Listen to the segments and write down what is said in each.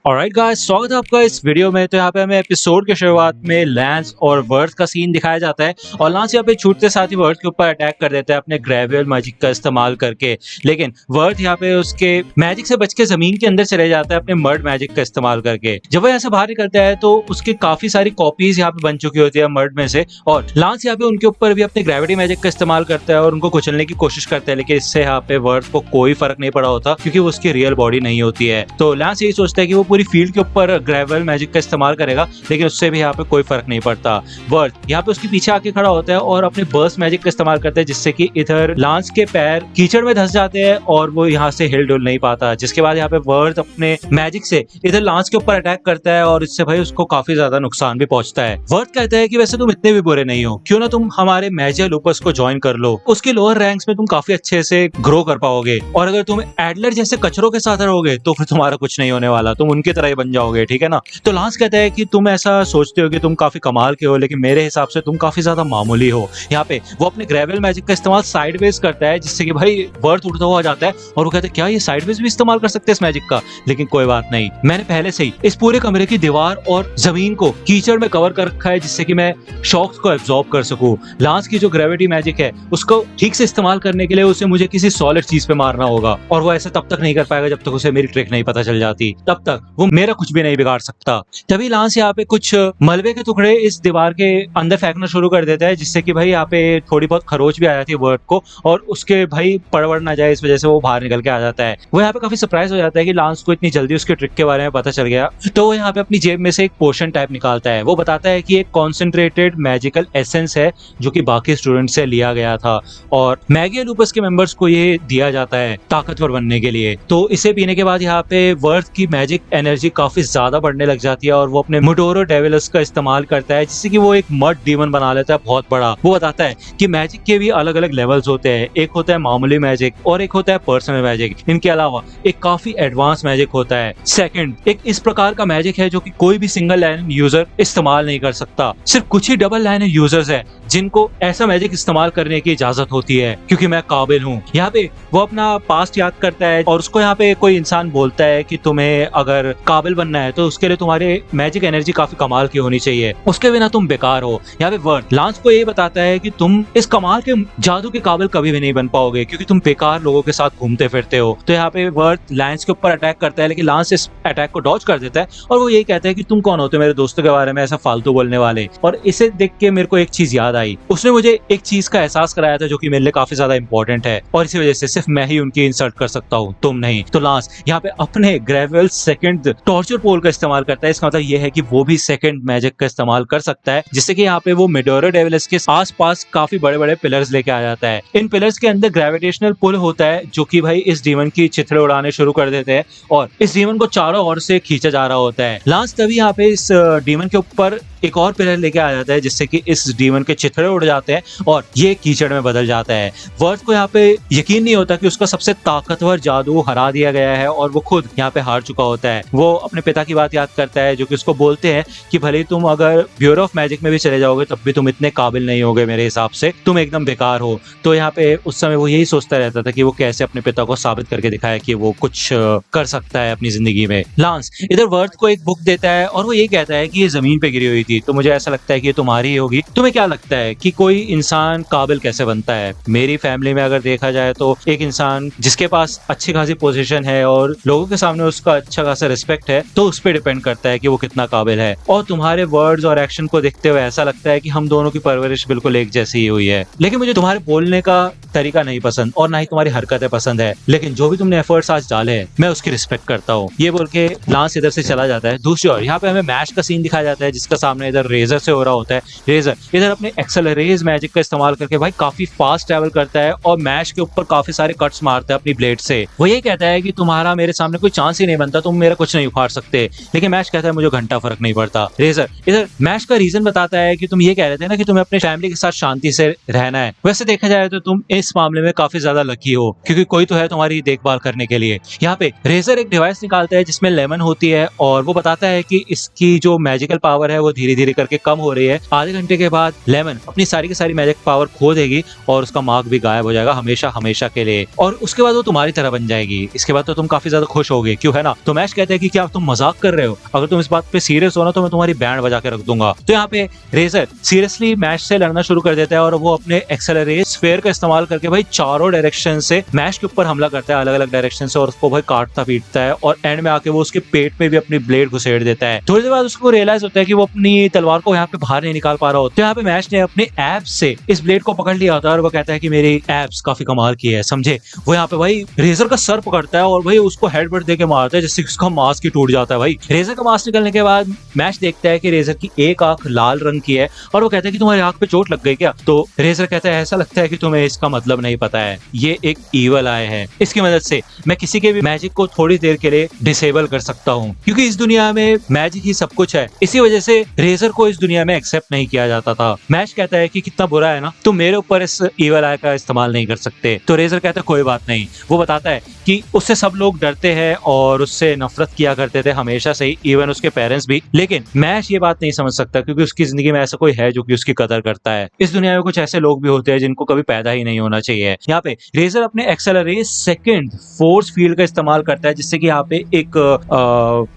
Alright guys, स्वागत है आपका इस वीडियो में। तो यहाँ पे हमें एपिसोड के शुरुआत में लैंस और वर्थ का सीन दिखाया जाता है और लैंस यहाँ पे छूटते साथ ही वर्थ के ऊपर अटैक कर देता है अपने ग्रेवियल मैजिक का इस्तेमाल करके। लेकिन वर्थ यहाँ पे उसके मैजिक से बच के जमीन के अंदर चले जाता है अपने मर्ड मैजिक का इस्तेमाल करके। जब वो यहाँ से बाहर निकलता है तो उसकी काफी सारी कॉपीज यहाँ पे बन चुकी होती है मर्ड में से, और लैंस यहाँ पे उनके ऊपर भी अपने ग्रेविटी मैजिक का इस्तेमाल करता है और उनको कुचलने की कोशिश करता है। लेकिन इससे यहाँ पे वर्थ को कोई फर्क नहीं पड़ा होता क्योंकि वो उसकी रियल बॉडी नहीं होती है। तो लैंस यही सोचता है कि वो पूरी फील्ड के ऊपर ग्रेवियल मैजिक का इस्तेमाल करेगा, लेकिन उससे भी यहाँ पे कोई फर्क नहीं पड़ता। वर्थ यहाँ पे उसके पीछे आके खड़ा होता है और अपने बर्स्ट मैजिक का इस्तेमाल करता है, जिससे कि इधर लैंस के पैर कीचड़ में धंस जाते हैं और वो यहाँ से हिल डुल नहीं पाता। जिसके बाद यहाँ पे वर्थ अपने मैजिक से इधर लैंस के ऊपर अटैक करता है और इससे भाई उसको काफी ज्यादा नुकसान भी पहुंचता है। वर्थ कहता है कि वैसे तुम इतने भी बुरे नहीं हो, क्यों ना तुम हमारे मैजिक लूपस को ज्वाइन कर लो, उसके लोअर रैंक्स में तुम काफी अच्छे से ग्रो कर पाओगे, और अगर तुम एडलर जैसे कचरों के साथ रहोगे तो फिर तुम्हारा कुछ नहीं होने वाला, तुम उनकी तरह ही बन जाओगे, ठीक है ना। तो लैंस कहता है कि तुम ऐसा सोचते हो कि तुम काफी कमाल के हो, लेकिन मेरे हिसाब से तुम काफी ज्यादा मामूली हो। यहाँ पे वो अपने ग्रेवियल मैजिक का इस्तेमाल साइडवेज करता है, जिससे कि भाई वर्थ उड़ता हुआ जाता है और वो कहते हैं क्या ये साइडवेज भी इस्तेमाल कर सकते हैं इस मैजिक का। लेकिन कोई बात नहीं, मैंने पहले से ही इस पूरे कमरे की दीवार और जमीन को कीचड़ में कवर कर रखा है, जिससे कि मैं शॉक्स को एब्जॉर्ब कर सकूं। लैंस की जो ग्रेविटी मैजिक है उसको ठीक से इस्तेमाल करने के लिए उसे मुझे किसी सॉलिड चीज पे मारना होगा, और वो ऐसा तब तक नहीं कर पाएगा जब तक उसे मेरी ट्रिक नहीं पता चल जाती। तब तक वो मेरा कुछ भी नहीं बिगाड़ सकता। तभी लैंस यहाँ पे कुछ मलबे के टुकड़े इस दीवार के अंदर फेंकना शुरू कर देता है, जिससे कि भाई यहाँ पे थोड़ी बहुत खरोच भी आ जाती है वर्थ को, और उसके भाई पड़वड़ ना जाए इस वजह से वो बाहर निकल के आ जाता है। वो यहाँ पे काफी सरप्राइज हो जाता है कि लैंस को इतनी जल्दी उसके ट्रिक के बारे में पता चल गया। तो वो यहाँ पे अपनी जेब में से एक पोशन टाइप निकालता है। वो बताता है कि एक कॉन्सेंट्रेटेड मैजिकल एसेंस है जो कि बाकी स्टूडेंट से लिया गया था, और मैगी लूपस के मेंबर्स को ये दिया जाता है ताकतवर बनने के लिए। तो इसे पीने के बाद यहाँ पे वर्थ की मैजिक एनर्जी काफी ज्यादा बढ़ने लग जाती है और वो अपने मोडोरो डेविलस का इस्तेमाल करता है, जिससे कि वो एक मड डीमन बना लेता है बहुत बड़ा। वो बताता है कि मैजिक के भी अलग अलग लेवल्स होते हैं, एक होता है मामूली मैजिक और एक होता है पर्सनल मैजिक। इनके अलावा एक काफी एडवांस मैजिक होता है सेकंड, एक इस प्रकार का मैजिक है जो कि कोई भी सिंगल लाइन यूजर इस्तेमाल नहीं कर सकता। सिर्फ कुछ ही डबल लाइन यूजर्स है जिनको ऐसा मैजिक इस्तेमाल करने की इजाजत होती है, क्योंकि मैं काबिल हूँ। यहाँ पे वो अपना पास्ट याद करता है और उसको यहाँ पे कोई इंसान बोलता है कि तुम्हें अगर काबिल बनना है तो उसके लिए तुम्हारे मैजिक एनर्जी काफी कमाल की होनी चाहिए, उसके बिना तुम बेकार हो। यहाँ पे वर्थ लैंस को ये बताता है कि तुम इस कमाल के जादू के काबिल कभी भी नहीं बन पाओगे, क्योंकि तुम बेकार लोगों के साथ घूमते फिरते हो। तो यहाँ पे वर्थ लैंस के ऊपर अटैक करता है, लेकिन लैंस इस अटैक को डॉज कर देता है और वो यही कहता है कि तुम कौन होते हो मेरे दोस्तों के बारे में ऐसा फालतू बोलने वाले। और इसे देख के मेरे को एक चीज याद आई, उसने मुझे एक चीज का एहसास कराया था जो कि मेरे लिए काफी ज्यादा इंपॉर्टेंट है, और इसी वजह से सिर्फ मैं ही उनकी इंसल्ट कर सकता हूँ, तुम नहीं। तो लैंस यहाँ पे अपने ग्रेवियल सेकंड टॉर्चर पोल का इस्तेमाल करता है। इसका मतलब ये है कि वो भी सेकंड मैजिक का इस्तेमाल कर सकता है, जिससे कि यहाँ पे वो मोडोरो डेविलस के आसपास काफी बड़े बड़े पिलर्स लेके आ जाता है। इन पिलर्स के अंदर ग्रेविटेशनल पुल होता है जो कि भाई इस डीमन की चिथड़े उड़ाने शुरू कर देते हैं और इस डीमन को चारों ओर से खींचा जा रहा होता है। लैंस तभी यहाँ पे इस डीमन के ऊपर एक और पिलर लेके आ जाता है, जिससे कि इस डीमन के चिथड़े उड़ जाते हैं और ये कीचड़ में बदल जाता है। वर्थ को यहाँ पे यकीन नहीं होता कि उसका सबसे ताकतवर जादू हरा दिया गया है और वो खुद यहाँ पे हार चुका होता है। वो अपने पिता की बात याद करता है जो कि उसको बोलते हैं कि भले तुम अगर ब्यूरो ऑफ मैजिक में भी चले जाओगे तब भी तुम इतने काबिल नहीं होगे, मेरे हिसाब से तुम एकदम बेकार हो। तो यहाँ पे उस समय वो यही सोचता रहता था कि वो कैसे अपने पिता को साबित करके दिखाए कि वो कुछ कर सकता है अपनी जिंदगी में। लैंस इधर वर्थ को एक बुक देता है और वो ये कहता है कि ये जमीन पे गिरी हुई थी, तो मुझे ऐसा लगता है कि ये तुम्हारी ही होगी। तुम्हें क्या लगता है कि कोई इंसान काबिल कैसे बनता है? मेरी फैमिली में अगर देखा जाए तो एक इंसान जिसके पास अच्छी खासी पोजीशन है और लोगों के सामने उसका अच्छा खासा रिस्पेक्ट है, तो उस पर डिपेंड करता है कि वो कितना काबिल है। और तुम्हारे वर्ड्स और एक्शन को देखते हुए ऐसा लगता है कि हम दोनों की परवरिश बिल्कुल एक जैसी ही हुई है, लेकिन मुझे तुम्हारे बोलने का तरीका नहीं पसंद और ना ही तुम्हारी हरकतें पसंद है, लेकिन जो भी तुमने एफर्ट्स आज डाले हैं मैं उसकी रिस्पेक्ट करता हूँ। ये बोल के लैंस इधर से चला जाता है। दूसरी ओर यहाँ पे हमें मैश का सीन दिखाया जाता है, जिसका सामने इधर रेजर से हो रहा होता है। रेजर इधर अपने एक्सेलरेज मैजिक का इस्तेमाल करके भाई काफी फास्ट ट्रैवल करता है और मैश के ऊपर काफी सारे कट्स मारता है अपनी ब्लेड से। वो ये कहता है कि तुम्हारा मेरे सामने कोई चांस ही नहीं बनता, तुम मेरा कुछ नहीं उखाड़ सकते, लेकिन मैश कहता है मुझे घंटा फर्क नहीं पड़ता। रेजर इधर मैश का रीजन बताता है कि तुम ये कह रहे थे ना कि तुम्हें अपने फैमिली के साथ शांति से रहना है, वैसे देखा जाए तो तुम इस इस मामले में काफी ज्यादा लकी हो, क्योंकि कोई तो है तुम्हारी देखभाल करने के लिए। यहाँ पे रेजर एक डिवाइस निकालता है जिसमें लेमन होती है और वो बताता है कि इसकी जो मैजिकल पावर है वो धीरे धीरे करके कम हो रही है। आधे घंटे के बाद लेमन अपनी सारी की सारी मैजिक पावर खो देगी और उसका मार्क भी गायब हो जाएगा हमेशा हमेशा के लिए, और उसके बाद वो तुम्हारी तरह बन जाएगी। इसके बाद तो तुम काफी ज्यादा खुश होगे, क्यों है ना। तो मैश कहते हैं कि क्या तुम मजाक कर रहे हो, अगर तुम इस बात पे सीरियस हो ना तो मैं तुम्हारी बैंड बजा के रख दूंगा। तो यहाँ पे रेजर सीरियसली मैश से लड़ना शुरू कर देता है और वो अपने एक्सेलरेट स्फीयर का इस्तेमाल करके भाई चारों डायरेक्शन से मैश के ऊपर हमला करता है, अलग अलग डायरेक्शन से, और उसको भाई काटता पीटता है और एंड में आके वो उसके पेट में भी अपनी ब्लेड घुसेड़ देता है। थोड़ी देर बाद उसको रियलाइज होता है कि वो अपनी तलवार को यहाँ पे बाहर नहीं निकाल पा रहा होता। तो यहाँ पे मैश ने अपने एब्स से इस ब्लेड को पकड़ लिया होता है और वो कहता है कि मेरी एब्स काफी कमाल की है, समझे। वो यहाँ पे भाई रेजर का सर पकड़ता है और भाई उसको हेडबट देके मारता है जिससे उसका मास्क ही टूट जाता है। भाई रेजर का मास्क निकलने के बाद मैश देखता है कि रेजर की एक आंख लाल रंग की है और वो कहता है कि तुम्हारी आंख पे चोट लग गई क्या। तो रेजर कहता है ऐसा लगता है कि तुम्हें इसका मतलब नहीं पता है, ये एक ईवल आई है, इसकी मदद से मैं किसी के भी मैजिक को थोड़ी देर के लिए डिसेबल कर सकता हूँ, क्योंकि इस दुनिया में मैजिक ही सब कुछ है। इसी वजह से रेजर को इस दुनिया में एक्सेप्ट नहीं किया जाता था। मैश कहता है कि कितना बुरा है ना, तुम मेरे ऊपर इस ईवल आई का इस्तेमाल नहीं कर सकते। तो रेजर कहता है कोई बात नहीं। वो बताता है कि उससे सब लोग डरते हैं और उससे नफरत किया करते थे हमेशा से ही, इवन उसके पेरेंट्स भी। लेकिन मैश ये बात नहीं समझ सकता क्योंकि उसकी जिंदगी में ऐसा कोई है जो कि उसकी कदर करता है। इस दुनिया में कुछ ऐसे लोग भी होते हैं जिनको कभी पैदा ही नहीं होना चाहिए। यहाँ पे रेजर अपने एक्सेलरेट सेकंड फोर्स फील्ड का इस्तेमाल करता है जिससे कि यहाँ पे एक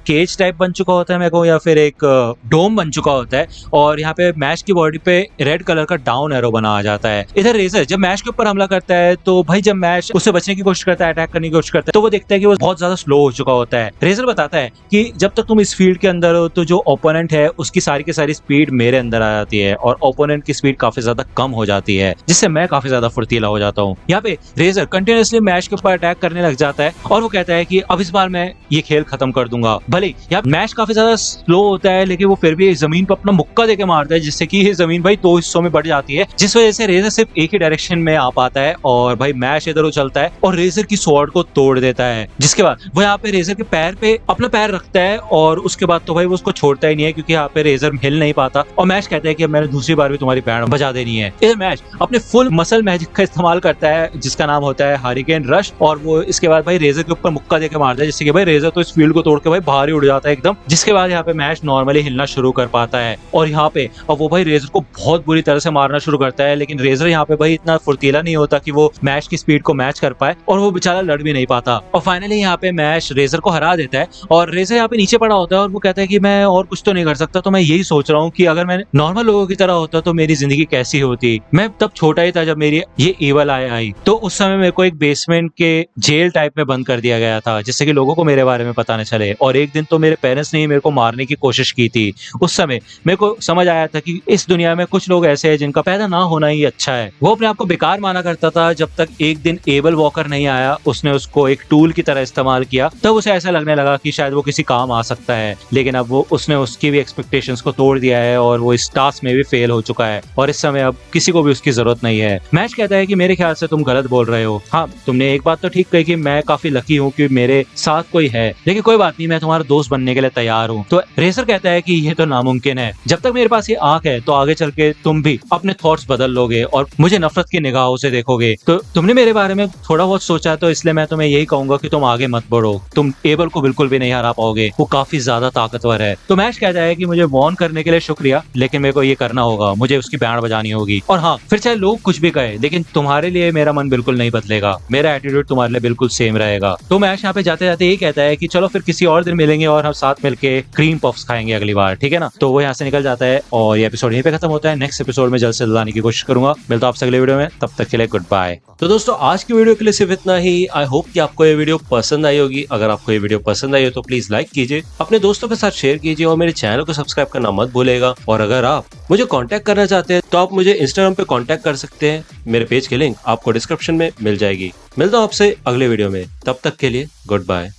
केज टाइप बन चुका होता है मेरे को, या फिर एक डोम बन चुका होता है, और यहाँ पे मैश की बॉडी पे रेड कलर का डाउन एरो बना आ जाता है। इधर रेजर जब मैश के ऊपर हमला करता है तो भाई जब मैश उससे बचने की कोशिश करता है, अटैक करने की कोशिश करता है, तो वो देखता है कि वो बहुत ज्यादा स्लो हो चुका होता है। रेजर बताता है कि जब तक तुम इस फील्ड के अंदर हो तो जो ओपोनेंट है उसकी सारी की सारी स्पीड मेरे अंदर आ जाती है और ओपोनेंट की स्पीड काफी ज्यादा कम हो जाती है, जिससे मैं काफी ज्यादा फुर्तीला हो जाता हूँ। यहाँ पे रेजर कंटिन्यूअसली मैश के ऊपर अटैक करने लग जाता है और वो कहता है कि अब इस बार मैं ये खेल खत्म कर दूंगा। भले यहाँ मैश काफी ज्यादा स्लो होता है लेकिन वो फिर भी जमीन पर अपना मुक्का देके मारता है जिससे कि ये जमीन भाई 2 हिस्सों में बढ़ जाती है, जिस वजह से रेजर सिर्फ एक ही डायरेक्शन में आ पाता है और भाई मैश इधर उछलता है और रेजर की स्वॉर्ड को तोड़ देता है। जिसके बाद वो यहाँ पे रेजर के पैर पे अपना पैर रखता है और उसके बाद तो भाई वो उसको छोड़ता ही नहीं है क्योंकि यहाँ पे रेजर हिल नहीं पाता। और मैश कहता है कि मैंने दूसरी बार भी तुम्हारी बैंड बजा देनी है। इधर मैश अपने फुल मसल मैजिक का इस्तेमाल करता है जिसका नाम होता है हरिकेन रश, और वो इसके बाद भाई रेजर के ऊपर मुक्का देके मारता है जिससे कि भाई रेजर तो इस फील्ड को तोड़ के भाई बाहर ही उड़ जाता है एकदम। जिसके बाद यहाँ पे मैश नॉर्मली हिलना शुरू कर पाता है और यहाँ पे अब वो भाई रेजर को बहुत बुरी तरह से मारना शुरू करता है, लेकिन रेजर यहाँ पे भाई इतना फुर्तीला नहीं होता कि वो मैश की स्पीड को मैच कर पाए और वो बेचारा लड़ भी नहीं पाता। और फाइनली यहाँ पे मैश रेजर को हरा देता है और रेजर यहाँ पे नीचे पड़ा होता है और वो कहता है कि मैं और कुछ तो नहीं कर सकता। तो मैं यही सोच रहा हूँ कि अगर मैं नॉर्मल लोगों की तरह होता तो मेरी जिंदगी कैसी होती। मैं तब छोटा ही था जब मेरी ये ईवल आई, तो उस समय मेरे को एक बेसमेंट के जेल टाइप में बंद कर दिया गया था जिससे कि लोगों को मेरे बारे में पता न चले। और एक दिन तो मेरे पेरेंट्स ने ही मेरे को मारने की कोशिश की थी। उस समय मेरे को समझ आया था कि इस दुनिया में कुछ लोग ऐसे हैं जिनका पैदा ना होना ही अच्छा है। वो अपने आप को बेकार माना करता था जब तक एक दिन एबल वॉकर नहीं आया, उसने उसको एक टूल की तरह इस्तेमाल किया, तब उसे ऐसा लगने लगा कि शायद वो किसी काम आ सकता है। लेकिन अब वो उसने उसकी भी एक्सपेक्टेशंस को तोड़ दिया है और वो इस टास्क में भी फेल हो चुका है और इस समय अब किसी को भी उसकी जरूरत नहीं है। मैच कहता है कि मेरे ख्याल से तुम गलत बोल रहे हो। हाँ, तुमने एक बात तो ठीक कही कि मैं काफी लकी हूँ कि मेरे साथ कोई है, लेकिन कोई बात नहीं, मैं तुम्हारा दोस्त बनने के लिए तैयार हूँ। तो रेसर कहता है कि ये तो नामुमकिन है, जब तक मेरे पास ये आंख है तो आगे चल के तुम भी अपने थॉट्स बदल लोगे और मुझे नफरत की निगाहों से देखोगे। तो तुमने मेरे बारे में थोड़ा बहुत सोचा, तो इसलिए मैं तुम्हें यही कहूंगा कि तुम आगे मत बढ़ो, तुम एबल को बिल्कुल भी नहीं हरा पाओगे, वो काफी ज्यादा ताकतवर है। तो मैश कहता है कि मुझे वॉर्न करने के लिए शुक्रिया, लेकिन मेरे को ये करना होगा, मुझे उसकी बैंड बजानी होगी। और हाँ, फिर चाहे लोग कुछ भी कहे, लेकिन तुम्हारे लिए मेरा मन बिल्कुल नहीं बदलेगा, मेरा एटीट्यूड तुम्हारे लिए बिल्कुल सेम रहेगा। तो मैश यहाँ पे जाते जाते यही कहता है कि चलो फिर किसी और दिन मिलेंगे और हम साथ मिलके क्रीम पफ्स खाएंगे अगली बार, ठीक है ना। तो वो यहाँ से निकल जाता है और ये एपिसोड यहीं पे खत्म होता है। नेक्स्ट एपिसोड में जल्द से जल्द आने की कोशिश करूंगा। मिलता हूं आपसे अगले वीडियो में, तब तक के लिए गुड बाय। तो दोस्तों, आज की वीडियो के लिए सिर्फ इतना ही। आई होप कि आपको ये वीडियो पसंद आई होगी। अगर आपको ये वीडियो पसंद आई हो तो प्लीज लाइक कीजिए, अपने दोस्तों के साथ शेयर कीजिए और मेरे चैनल को सब्सक्राइब करना मत भूलिएगा। और अगर आप मुझे कांटेक्ट करना चाहते हैं तो आप मुझे इंस्टाग्राम पे कांटेक्ट कर सकते हैं। मेरे पेज की लिंक आपको डिस्क्रिप्शन में मिल जाएगी। मिलता हूं आपसे अगले वीडियो में, तब तक के लिए गुड बाय।